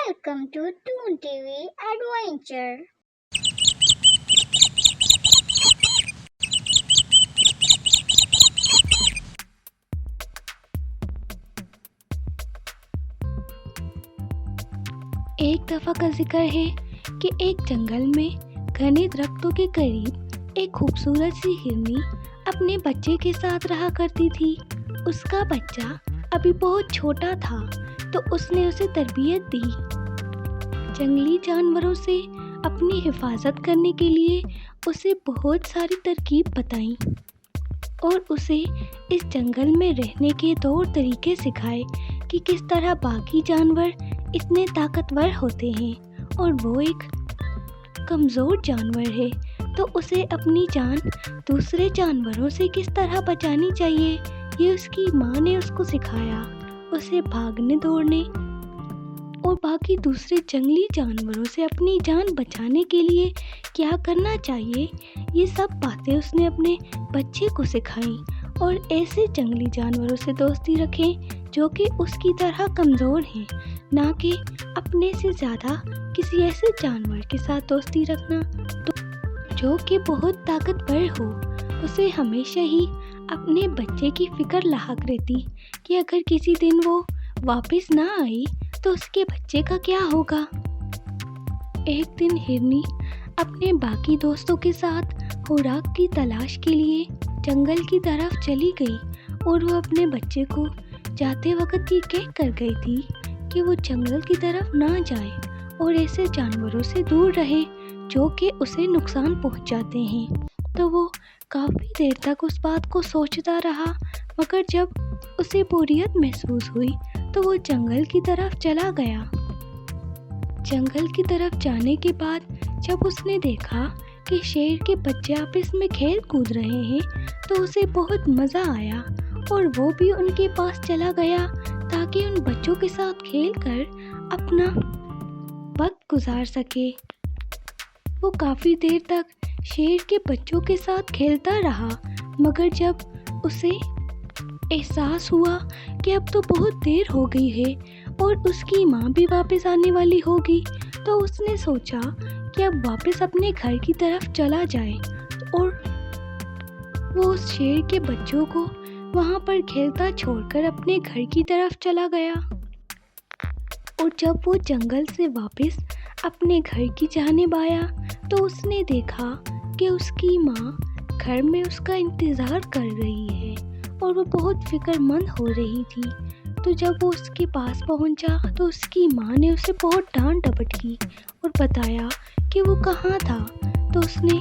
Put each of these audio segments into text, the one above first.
Welcome to Toon TV Adventure. एक दफ़ा का जिक्र है कि एक जंगल में घने दरख्तों के करीब एक खूबसूरत सी हिरनी अपने बच्चे के साथ रहा करती थी। उसका बच्चा अभी बहुत छोटा था तो उसने उसे तरबियत दी। जंगली जानवरों से अपनी हिफाजत करने के लिए उसे बहुत सारी तरकीब बताई और उसे इस जंगल में रहने के तौर तरीके सिखाए कि किस तरह बाकी जानवर इतने ताकतवर होते हैं और वो एक कमज़ोर जानवर है, तो उसे अपनी जान दूसरे जानवरों से किस तरह बचानी चाहिए ये उसकी माँ ने उसको सिखाया। उसे भागने दौड़ने और बाकी दूसरे जंगली जानवरों से अपनी जान बचाने के लिए क्या करना चाहिए ये सब बातें उसने अपने बच्चे को सिखाई। और ऐसे जंगली जानवरों से दोस्ती रखें जो कि उसकी तरह कमज़ोर हैं, ना कि अपने से ज़्यादा किसी ऐसे जानवर के साथ दोस्ती रखना जो कि बहुत ताकतवर हो। उसे हमेशा ही अपने बच्चे की फ़िक्र लाहक रहती कि अगर किसी दिन वो वापस ना आई तो उसके बच्चे का क्या होगा। एक दिन हिरनी अपने बाकी दोस्तों के साथ खुराक की तलाश के लिए जंगल की तरफ चली गई और वो अपने बच्चे को जाते वक्त ये कह कर गई थी कि वो जंगल की तरफ ना जाए और ऐसे जानवरों से दूर रहे जो कि उसे नुकसान पहुंचाते हैं। तो वो काफ़ी देर तक उस बात को सोचता रहा, मगर जब उसे बोरियत महसूस हुई तो वो जंगल की तरफ चला गया। जंगल की तरफ जाने के बाद जब उसने देखा कि शेर के बच्चे आपस में खेल कूद रहे हैं तो उसे बहुत मज़ा आया और वो भी उनके पास चला गया ताकि उन बच्चों के साथ खेलकर अपना वक्त गुजार सके। वो काफ़ी देर तक शेर के बच्चों के साथ खेलता रहा, मगर जब उसे एहसास हुआ कि अब तो बहुत देर हो गई है और उसकी माँ भी वापस आने वाली होगी, तो उसने सोचा कि अब वापस अपने घर की तरफ चला जाए और वो उस शेर के बच्चों को वहाँ पर खेलता छोड़कर अपने घर की तरफ चला गया। और जब वो जंगल से वापस अपने घर की जानिब आया तो उसने देखा कि उसकी माँ घर में उसका इंतज़ार कर रही है और वो बहुत फिक्रमंद हो रही थी। तो जब वो उसके पास पहुंचा तो उसकी माँ ने उसे बहुत डांट डपट की और बताया कि वो कहाँ था। तो उसने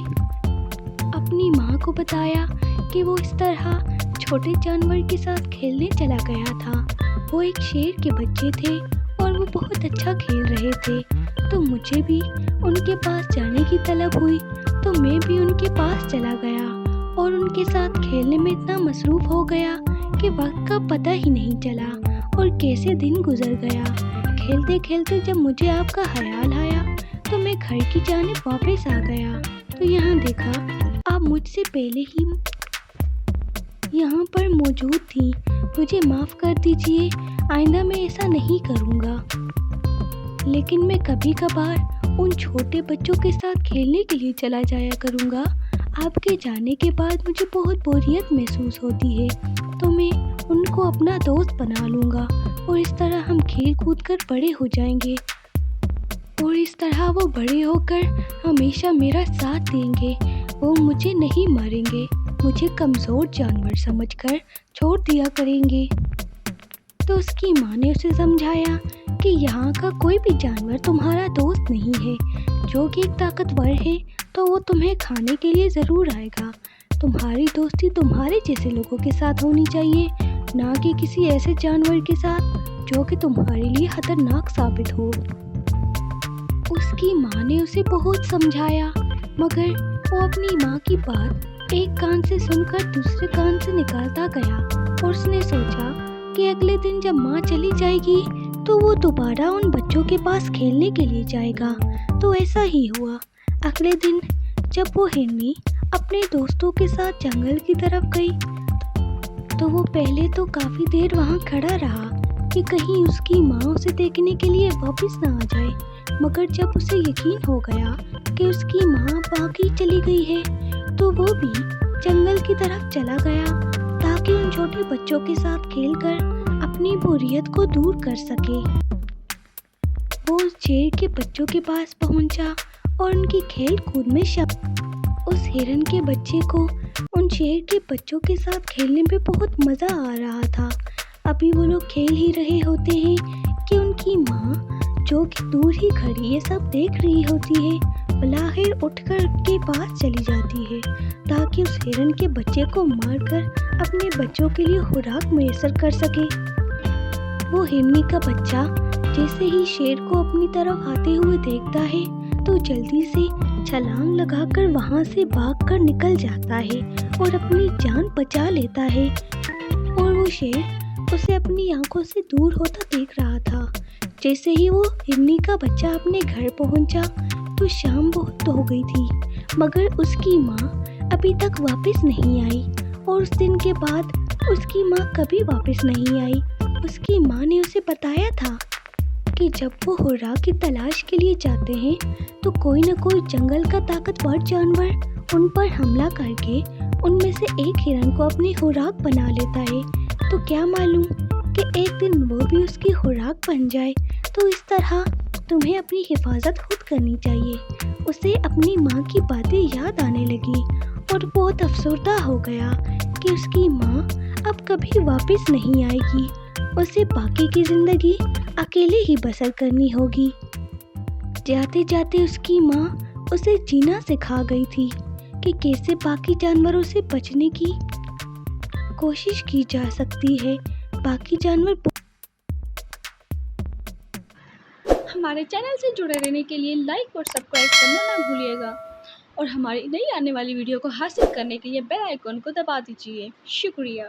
अपनी माँ को बताया कि वो इस तरह छोटे जानवर के साथ खेलने चला गया था। वो एक शेर के बच्चे थे और वो बहुत अच्छा खेल रहे थे, तो मुझे भी उनके पास जाने की तलब हुई तो मैं भी उनके पास चला गया और उनके साथ खेलने में इतना मसरूफ़ हो गया कि वक्त का पता ही नहीं चला और कैसे दिन गुजर गया। खेलते खेलते जब मुझे आपका ख्याल आया तो मैं घर की जानिब वापस आ गया तो यहाँ देखा आप मुझसे पहले ही यहाँ पर मौजूद थी। मुझे माफ़ कर दीजिए, आइंदा मैं ऐसा नहीं करूँगा। लेकिन मैं कभी कभार उन छोटे बच्चों के साथ खेलने के लिए चला जाया करूँगा। आपके जाने के बाद मुझे बहुत बोरियत महसूस होती है तो मैं उनको अपना दोस्त बना लूँगा और इस तरह हम खेल कूद कर बड़े हो जाएंगे और इस तरह वो बड़े होकर हमेशा मेरा साथ देंगे। वो मुझे नहीं मारेंगे, मुझे कमज़ोर जानवर समझकर छोड़ दिया करेंगे। तो उसकी माँ ने उसे समझाया कि यहाँ का कोई भी जानवर तुम्हारा दोस्त नहीं है। जो कि एक ताकतवर है तो वो तुम्हें खाने के लिए ज़रूर आएगा। तुम्हारी दोस्ती तुम्हारे जैसे लोगों के साथ होनी चाहिए, ना कि किसी ऐसे जानवर के साथ जो कि तुम्हारे लिए खतरनाक साबित हो। उसकी माँ ने उसे बहुत समझाया, मगर वो अपनी माँ की बात एक कान से सुनकर दूसरे कान से निकालता गया और उसने सोचा कि अगले दिन जब माँ चली जाएगी तो वो दोबारा उन बच्चों के पास खेलने के लिए जाएगा। तो ऐसा ही हुआ। अगले दिन जब वो हिरनी अपने दोस्तों के साथ जंगल की तरफ गई तो वो पहले तो काफ़ी देर वहाँ खड़ा रहा کہ کہیں اس کی ماں اسے دیکھنے کے لیے واپس نہ آ جائے، مگر جب اسے یقین ہو گیا کہ اس کی ماں واقعی چلی گئی ہے تو وہ بھی جنگل کی طرف چلا گیا تاکہ ان چھوٹے بچوں کے ساتھ کھیل کر اپنی بوریت کو دور کر سکے۔ وہ اس شیر کے بچوں کے پاس پہنچا اور ان کی کھیل کود میں اس ہرن کے بچے کو ان شیر کے بچوں کے ساتھ کھیلنے میں بہت مزہ آ رہا تھا۔ ابھی وہ لوگ کھیل ہی رہے ہوتے ہیں کہ ان کی ماں جو کہ دور ہی کھڑی یہ سب دیکھ رہی ہوتی ہے، بلاخر اٹھ کر ان کے پاس چلی جاتی ہے تاکہ اس ہرن کے بچے کو مار کر اپنے بچوں کے لیے خوراک میسر کر سکے۔ وہ ہرنی کا بچہ جیسے ہی شیر کو اپنی طرف آتے ہوئے دیکھتا ہے تو جلدی سے چھلانگ لگا کر وہاں سے بھاگ کر نکل جاتا ہے اور اپنی جان بچا لیتا ہے، اور وہ شیر اسے اپنی آنکھوں سے دور ہوتا دیکھ رہا تھا۔ جیسے ہی وہ ہرنی کا بچہ اپنے گھر پہنچا تو شام بہت ہو گئی تھی، مگر اس کی ماں ابھی تک واپس نہیں آئی، اور اس دن کے بعد اس کی ماں کبھی واپس نہیں آئی۔ اس کی ماں نے اسے بتایا تھا کہ جب وہ خوراک کی تلاش کے لیے جاتے ہیں تو کوئی نہ کوئی جنگل کا طاقتور جانور ان پر حملہ کر کے ان میں سے ایک ہرن کو اپنی خوراک بنا لیتا ہے، تو کیا معلوم کہ ایک دن وہ بھی اس کی خوراک بن جائے۔ تو اس طرح تمہیں اپنی حفاظت خود کرنی چاہیے۔ اسے اپنی ماں کی باتیں یاد آنے لگی اور بہت افسردہ ہو گیا کہ اس کی ماں اب کبھی واپس نہیں آئے گی، اسے باقی کی زندگی اکیلے ہی بسر کرنی ہوگی۔ جاتے جاتے اس کی ماں اسے جینا سکھا گئی تھی کہ کیسے باقی جانوروں سے بچنے کی کوشش کی جا سکتی ہے۔ باقی جانور ہمارے چینل سے جڑے رہنے کے لیے لائک اور سبسکرائب کرنا نہ بھولیے گا، اور ہماری نئی آنے والی ویڈیو کو حاصل کرنے کے لیے بیل آئیکن کو دبا دیجیے۔ شکریہ۔